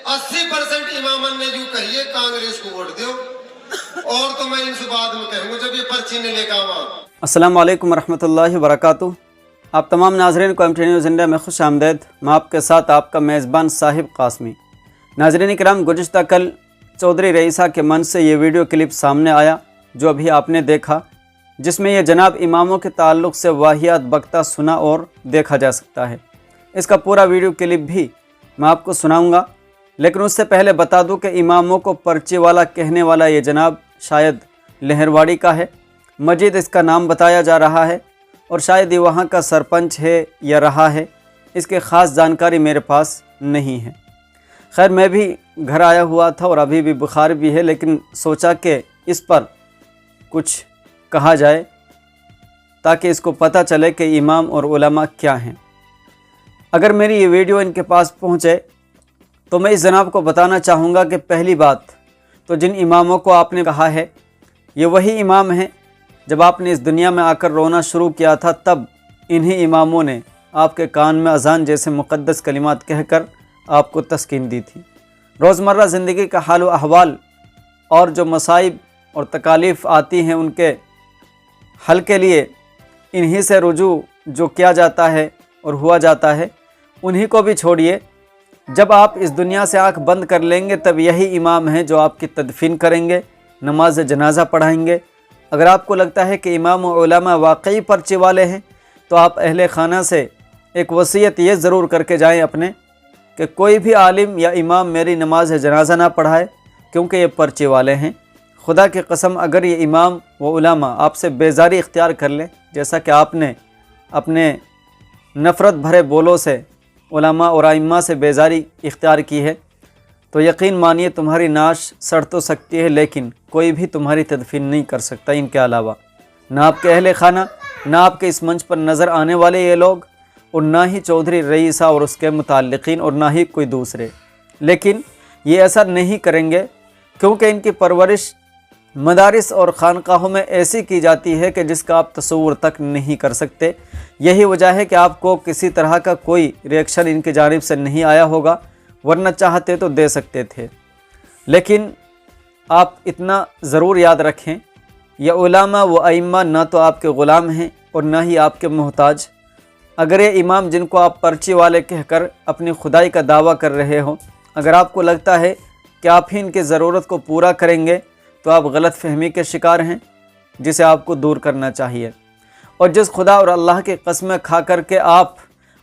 80% इमामन ने जो कही है कांग्रेस को वोट दो, और तो मैं इनसे बाद में कहूँगा जब ये पर्ची ने लेकर आवा। अस्सलाम वालेकुम रहमतुल्लाहि व बरकातुहू। आप तमाम नाज़रीन को MT न्यूज़ इंडिया में खुश आमदेद। मैं आपके साथ आपका मेज़बान साहिब कासमी। नाज़रीन इकराम, गुज़िश्ता कल चौधरी रईसा के मन से ये वीडियो क्लिप सामने आया जो अभी आपने देखा, जिसमें यह जनाब इमामों के ताल्लुक़ से वाहियात बकता सुना और देखा जा सकता है। इसका पूरा वीडियो क्लिप भी मैं आपको सुनाऊंगा, लेकिन उससे पहले बता दूं कि इमामों को पर्ची वाला कहने वाला ये जनाब शायद लहरवाड़ी का है। मजीद इसका नाम बताया जा रहा है और शायद ये वहाँ का सरपंच है या रहा है, इसकी ख़ास जानकारी मेरे पास नहीं है। खैर, मैं भी घर आया हुआ था और अभी भी बुखार भी है, लेकिन सोचा कि इस पर कुछ कहा जाए ताकि इसको पता चले कि इमाम और उलमा क्या हैं। अगर मेरी ये वीडियो इनके पास पहुँचे तो मैं इस जनाब को बताना चाहूँगा कि पहली बात तो जिन इमामों को आपने कहा है ये वही इमाम हैं जब आपने इस दुनिया में आकर रोना शुरू किया था, तब इन्हीं इमामों ने आपके कान में अजान जैसे मुक़द्दस कलिमात कहकर आपको तस्कीन दी थी। रोज़मर्रा ज़िंदगी का हाल व अहवाल और जो मसाइब और तकालीफ़ आती हैं उनके हल के लिए इन्हीं से रुजू जो किया जाता है और हुआ जाता है, उन्हीं को भी छोड़िए। जब आप इस दुनिया से आंख बंद कर लेंगे तब यही इमाम हैं जो आपकी तदफीन करेंगे, नमाज जनाजा पढ़ाएंगे। अगर आपको लगता है कि इमाम और उलमा वाकई पर्ची वाले हैं तो आप अहले खाना से एक वसीयत ये ज़रूर करके जाएं अपने कि कोई भी आलिम या इमाम मेरी नमाज जनाजा ना पढ़ाए, क्योंकि ये पर्ची वाले हैं। खुदा की कसम, अगर ये इमाम व उलमा आपसे बेजारी इख्तियार कर लें, जैसा कि आपने अपने नफ़रत भरे बोलों से उलमा और आइम्मा से बेजारी इख्तियार की है, तो यकीन मानिए तुम्हारी नाश सड़ तो सकती है, लेकिन कोई भी तुम्हारी तदफीन नहीं कर सकता इनके अलावा। ना आपके अहले खाना, ना आपके इस मंच पर नज़र आने वाले ये लोग, और ना ही चौधरी रईसा और उसके मुताल्लिकीन, और ना ही कोई दूसरे। लेकिन ये ऐसा नहीं करेंगे क्योंकि इनकी परवरिश मदारिस और खानकाहों में ऐसी की जाती है कि जिसका आप तसव्वुर तक नहीं कर सकते। यही वजह है कि आपको किसी तरह का कोई रिएक्शन इनकी जानिब से नहीं आया होगा, वरना चाहते तो दे सकते थे। लेकिन आप इतना ज़रूर याद रखें, यह उलमा व अइम्मा ना तो आपके ग़ुलाम हैं और ना ही आपके मोहताज। अगर ये इमाम जिनको आप पर्ची वाले कहकर अपनी खुदाई का दावा कर रहे हो, अगर आपको लगता है कि आप ही इनकी ज़रूरत को पूरा करेंगे तो आप गलत फहमी के शिकार हैं, जिसे आपको दूर करना चाहिए। और जिस खुदा और अल्लाह की कसमें खा कर के आप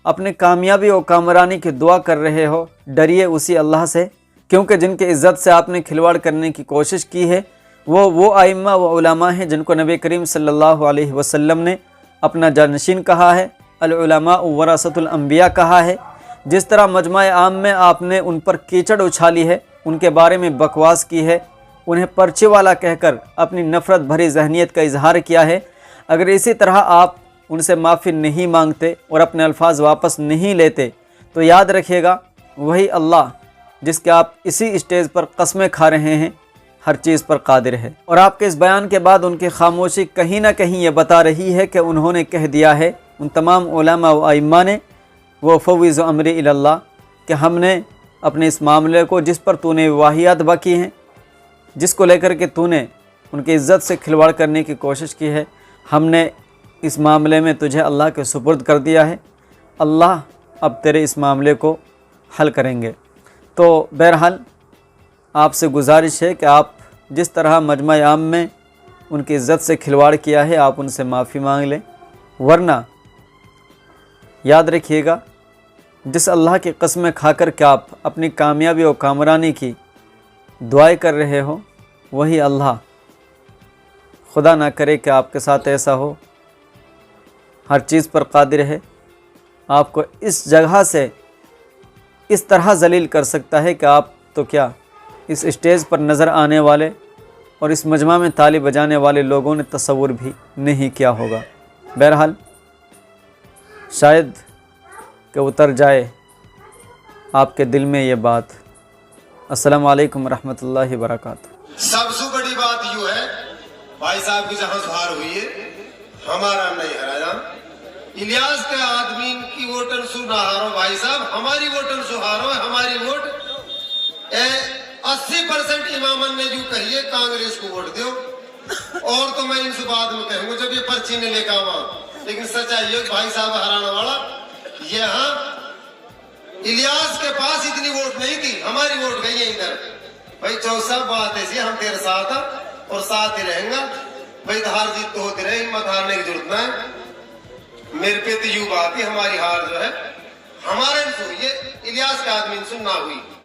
अपने कामयाबी और कामरानी की दुआ कर रहे हो, डरिए उसी अल्लाह से, क्योंकि जिनकी इज़्ज़त से आपने खिलवाड़ करने की कोशिश की है वो आइम्मा व उलमा हैं जिनको नबी करीम सल्लल्लाहु अलैहि वसल्लम ने अपना जानशीन कहा है, अल उलमा वरासतुल अंबिया कहा है। जिस तरह मजमा आम में आपने उन पर कीचड़ उछाली है, उनके बारे में बकवास की है, उन्हें पर्ची वाला कहकर अपनी नफ़रत भरी जहनीत का इजहार किया है, अगर इसी तरह आप उनसे माफ़ी नहीं मांगते और अपने अल्फाज वापस नहीं लेते तो याद रखिएगा वही अल्लाह जिसके आप इसी स्टेज पर कस्में खा रहे हैं हर चीज़ पर कादिर है। और आपके इस बयान के बाद उनकी खामोशी कहीं ना कहीं ये बता रही है कि उन्होंने कह दिया है, उन तमाम उलमा व अइम्मा ने, वो फवीज़ अमरी इल्लाह, कि हमने अपने इस मामले को जिस पर तूने वाहियात बकी हैं, जिसको लेकर के तूने उनकी इज़्ज़त से खिलवाड़ करने की कोशिश की है, हमने इस मामले में तुझे अल्लाह के सुपुर्द कर दिया है। अल्लाह अब तेरे इस मामले को हल करेंगे। तो बहरहाल आपसे गुजारिश है कि आप जिस तरह मजमा आम में उनकी इज़्ज़त से खिलवाड़ किया है, आप उनसे माफ़ी मांग लें, वरना याद रखिएगा जिस अल्लाह की कसमें खाकर के आप अपनी कामयाबी और कामरानी की दुआएं कर रहे हो, वही अल्लाह, खुदा ना करे कि आपके साथ ऐसा हो, हर चीज़ पर कादिर है, आपको इस जगह से इस तरह जलील कर सकता है कि आप तो क्या इस स्टेज पर नज़र आने वाले और इस मजमा में ताली बजाने वाले लोगों ने तसव्वुर भी नहीं किया होगा। बहरहाल शायद कि उतर जाए आपके दिल में ये बात। अस्सलाम वालेकुम रहमतुल्लाहि व बरकातुहू। सबसे बड़ी बात यूँ है, भाई साहब की जहाँ सुधार हुई है, हमारा नहीं हराया। इलियास के आदमी की वोटन सुधारो भाई साहब, हमारी वोटन सुधारो, हमारी वोट 80% इमामन ने यूं कही है कांग्रेस को वोट दो, और तो मैं इनसे बाद में कहूंगा जब ये पर्ची ने लेकर आवा। लेकिन सच्चाई है भाई साहब हराना वाला, यहाँ इलियास के पास इतनी वोट नहीं थी, हमारी वोट गई है इधर। भाई चौसा बात ऐसी, हम तेरे साथ हैं और साथ ही रहेंगे भाई। हार जीत तो होती रहे, हिम्मत हारने की जरूरत ना है। मेरे पे तो यूं बात है, हमारी हार जो है हमारे ये इलियास के आदमी से ना हुई।